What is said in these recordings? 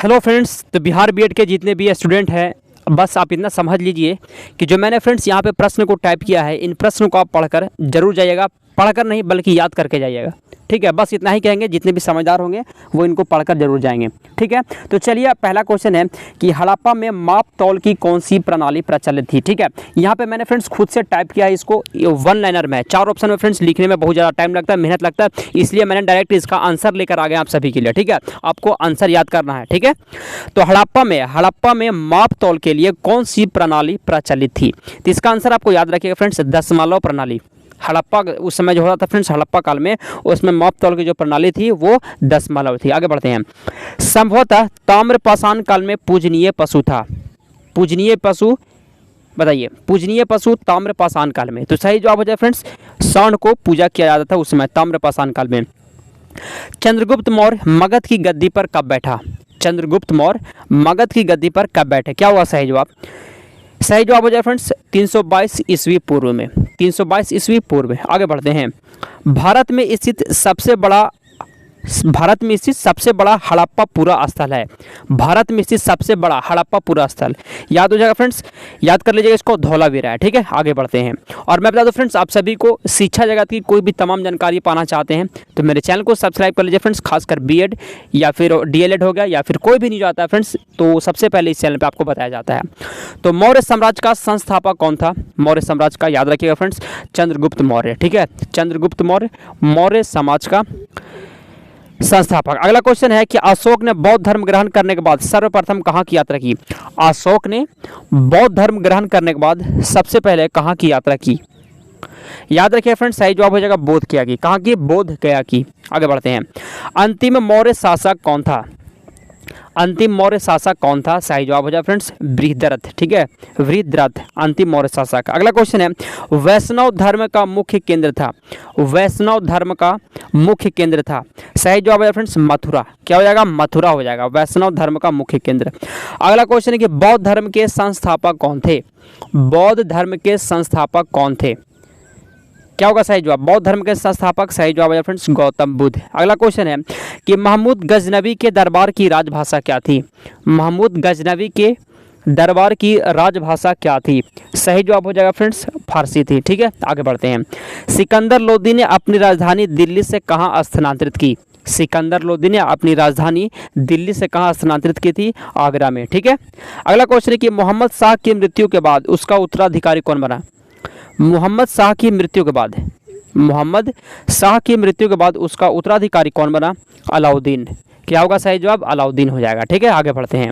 Hello friends, तो Bihar BEd के जितने भी स्टूडेंट हैं, बस आप इतना समझ लीजिए कि जो मैंने फ्रेंड्स यहाँ पे प्रश्न को टाइप किया है, इन प्रश्नों को आप पढ़कर जरूर जाइएगा। पढ़कर नहीं बल्कि याद करके जाइएगा। ठीक है, बस इतना ही कहेंगे। जितने भी समझदार होंगे वो इनको पढ़कर जरूर जाएंगे। ठीक है, तो चलिए पहला क्वेश्चन है कि हड़प्पा में माप तौल की कौन सी प्रणाली प्रचलित थी। ठीक है, यहाँ पे मैंने फ्रेंड्स खुद से टाइप किया है इसको वन लाइनर में। 4 ऑप्शन में फ्रेंड्स लिखने में बहुत ज़्यादा टाइम लगता है, मेहनत लगता है, इसलिए मैंने डायरेक्ट इसका आंसर लेकर आ गया आप सभी के लिए। ठीक है, आपको आंसर याद करना है। ठीक है, तो हड़प्पा में माप तौल के लिए कौन सी प्रणाली प्रचलित थी, तो इसका आंसर आपको याद रखिएगा फ्रेंड्स, दशमलव प्रणाली। हड़प्पा उस समय जो होता था फ्रेंड्स, हड़प्पा काल में, उसमें माप तौल की जो प्रणाली थी वो दशमलव थी। आगे बढ़ते हैं। संभवतः ताम्रपाषाण काल में पूजनीय पशु था। पूजनीय पशु बताइए, पूजनीय पशु ताम्रपाषाण काल में, तो सही जवाब हो जाए फ्रेंड्स, सांड को पूजा किया जाता था उस समय ताम्रपाषाण काल में। चंद्रगुप्त मौर्य मगध की गद्दी पर कब बैठा। चंद्रगुप्त मौर्य मगध की गद्दी पर कब बैठे, क्या हुआ सही जवाब। सही जवाब हो जाए फ्रेंड्स 322 ईस्वी पूर्व में। 322 ईस्वी पूर्व में। आगे बढ़ते हैं। भारत में स्थित सबसे बड़ा हड़प्पापुरा स्थल है। भारत में स्थित सबसे बड़ा हड़प्पापुरा स्थल याद हो जाएगा फ्रेंड्स, याद कर लीजिएगा इसको, धौलावीरा है। ठीक है, आगे बढ़ते हैं। और मैं बता दूं फ्रेंड्स, आप सभी को शिक्षा जगत की कोई भी तमाम जानकारी पाना चाहते हैं तो मेरे चैनल को सब्सक्राइब कर लीजिए फ्रेंड्स, खासकर बीएड या फिर डीएलएड हो गया या फिर कोई भी नहीं आता है फ्रेंड्स, तो सबसे पहले इस चैनल पर आपको बताया जाता है। तो मौर्य साम्राज्य का संस्थापक कौन था। मौर्य साम्राज्य का याद रखिएगा फ्रेंड्स, चंद्रगुप्त मौर्य। ठीक है, चंद्रगुप्त मौर्य मौर्य समाज का संस्थापक। अगला क्वेश्चन है कि अशोक ने बौद्ध धर्म ग्रहण करने के बाद सर्वप्रथम कहाँ की यात्रा की। अशोक ने बौद्ध धर्म ग्रहण करने के बाद सबसे पहले कहाँ की यात्रा की। याद रखिए फ्रेंड्स, सही जवाब हो जाएगा बोध गया की। कहाँ की, बोध गया की। आगे बढ़ते हैं। अंतिम मौर्य शासक कौन था। अंतिम मौर्य शासक कौन था, सही जवाब हो जाए फ्रेंड्स बृहद्रथ। ठीक है, बृहद्रथ अंतिम मौर्य शासक। अगला क्वेश्चन है वैष्णव धर्म का मुख्य केंद्र था। वैष्णव धर्म का मुख्य केंद्र था, सही जवाब है फ्रेंड्स मथुरा। क्या हो जाएगा, मथुरा हो जाएगा, वैष्णव धर्म का मुख्य केंद्र। अगला क्वेश्चन है कि बौद्ध धर्म के संस्थापक कौन थे। बौद्ध धर्म के संस्थापक कौन थे, क्या होगा सही जवाब, बौद्ध धर्म के संस्थापक। सही जवाब है फ्रेंड्स गौतम बुद्ध। अगला क्वेश्चन है कि महमूद गजनवी के दरबार की राजभाषा क्या थी। महमूद गजनवी के दरबार की राजभाषा क्या थी, सही जवाब हो जाएगा फ्रेंड्स फारसी थी। ठीक है, आगे बढ़ते हैं। सिकंदर लोदी ने अपनी राजधानी दिल्ली से कहाँ स्थानांतरित की। सिकंदर लोदी ने अपनी राजधानी दिल्ली से कहाँ स्थानांतरित की थी, आगरा में। ठीक है, अगला क्वेश्चन है कि मोहम्मद शाह की मृत्यु के बाद उसका उत्तराधिकारी कौन बना। मोहम्मद शाह की मृत्यु के बाद, मोहम्मद शाह की मृत्यु के बाद उसका उत्तराधिकारी कौन बना, अलाउद्दीन। क्या होगा सही जवाब, अलाउद्दीन हो जाएगा। ठीक है, आगे बढ़ते हैं।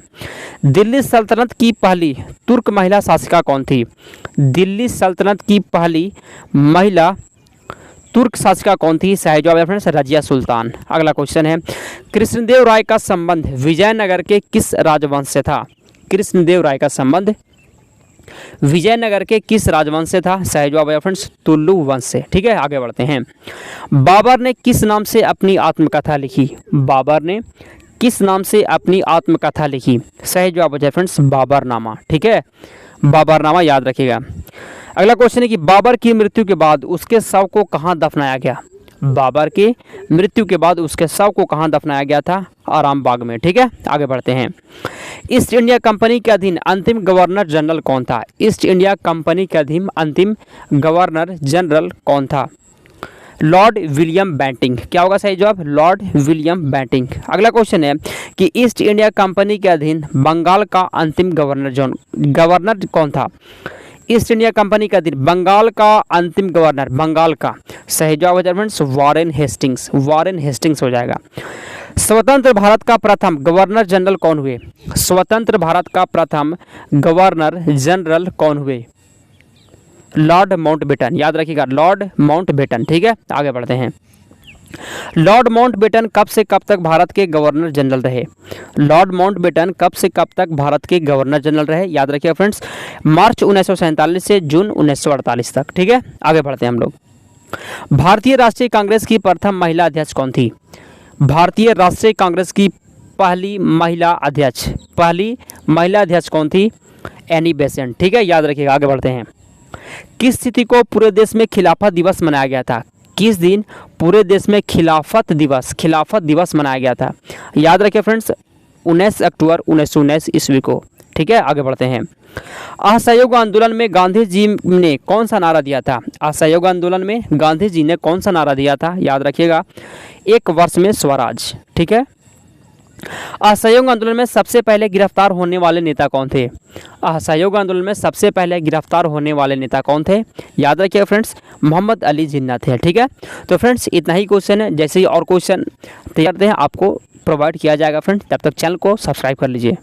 दिल्ली सल्तनत की पहली तुर्क महिला शासिका कौन थी। दिल्ली सल्तनत की पहली महिला तुर्क शासिका कौन थी, सही जवाब है फ्रेंड्स रजिया सुल्तान। अगला क्वेश्चन है कृष्णदेव राय का संबंध विजयनगर के किस राजवंश से था। कृष्णदेव राय का संबंध विजयनगर के किस राजवंश से था, सही जवाब है फ्रेंड्स तुलु वंश से। ठीक है, आगे बढ़ते हैं। बाबर ने किस नाम से अपनी आत्मकथा लिखी। बाबर ने किस नाम से अपनी आत्मकथा लिखी, सही जवाब हो जाए फ्रेंड्स बाबरनामा। ठीक है, बाबरनामा याद रखिएगा। अगला क्वेश्चन है कि बाबर की मृत्यु के बाद उसके शव को कहाँ दफनाया गया। बाबर की मृत्यु के बाद उसके शव को कहाँ दफनाया गया था, आराम बाग में। ठीक है, आगे बढ़ते हैं। ईस्ट इंडिया कंपनी के अधीन अंतिम गवर्नर जनरल कौन था। ईस्ट इंडिया कंपनी के अधीन अंतिम गवर्नर जनरल कौन था, लॉर्ड विलियम बेंटिंग। क्या होगा सही जवाब, लॉर्ड विलियम बेंटिंग। अगला क्वेश्चन है कि ईस्ट इंडिया कंपनी के अधीन बंगाल का अंतिम गवर्नर कौन था। ईस्ट इंडिया कंपनी का अधीन बंगाल का अंतिम गवर्नर, बंगाल का, सही जवाब हो जाएगा friends Warren Hastings. Warren Hastings हो जाएगा। स्वतंत्र भारत का प्रथम गवर्नर जनरल कौन हुए। स्वतंत्र भारत का प्रथम गवर्नर जनरल कौन हुए, लॉर्ड माउंटबेटन। याद रखिएगा लॉर्ड माउंटबेटन। ठीक है, आगे बढ़ते हैं। लॉर्ड माउंटबेटन कब से कब तक भारत के गवर्नर जनरल रहे। लॉर्ड माउंटबेटन कब से कब तक भारत के गवर्नर जनरल रहे, याद रखिएगा फ्रेंड्स मार्च 1947 से जून 1948 तक। ठीक है, आगे बढ़ते हैं हम लोग। भारतीय राष्ट्रीय कांग्रेस की प्रथम महिला अध्यक्ष कौन थी। भारतीय राष्ट्रीय कांग्रेस की पहली महिला अध्यक्ष कौन थी, एनी बेसेंट। ठीक है, याद रखिएगा। आगे बढ़ते हैं। किस तिथि को पूरे देश में खिलाफत दिवस मनाया गया था। किस दिन पूरे देश में खिलाफत दिवस मनाया गया था, याद रखिए फ्रेंड्स 19 अक्टूबर 1919 ईस्वी को। ठीक है, आगे बढ़ते हैं। असहयोग आंदोलन में गांधी जी ने कौन सा नारा दिया था? असहयोग आंदोलन में गांधी जी ने कौन सा नारा दिया था? याद रखिएगा, 1 वर्ष में स्वराज। ठीक है। असहयोग आंदोलन में सबसे पहले गिरफ्तार होने वाले नेता कौन थे? असहयोग आंदोलन में सबसे पहले गिरफ्तार होने वाले नेता कौन थे? याद रखिएगा फ्रेंड्स, मोहम्मद अली जिन्ना थे। ठीक है, तो फ्रेंड्स इतना ही क्वेश्चन है। जैसे ही और क्वेश्चन तैयार हैं आपको प्रोवाइड किया जाएगा फ्रेंड्स, तब तक चैनल को सब्सक्राइब कर लीजिए।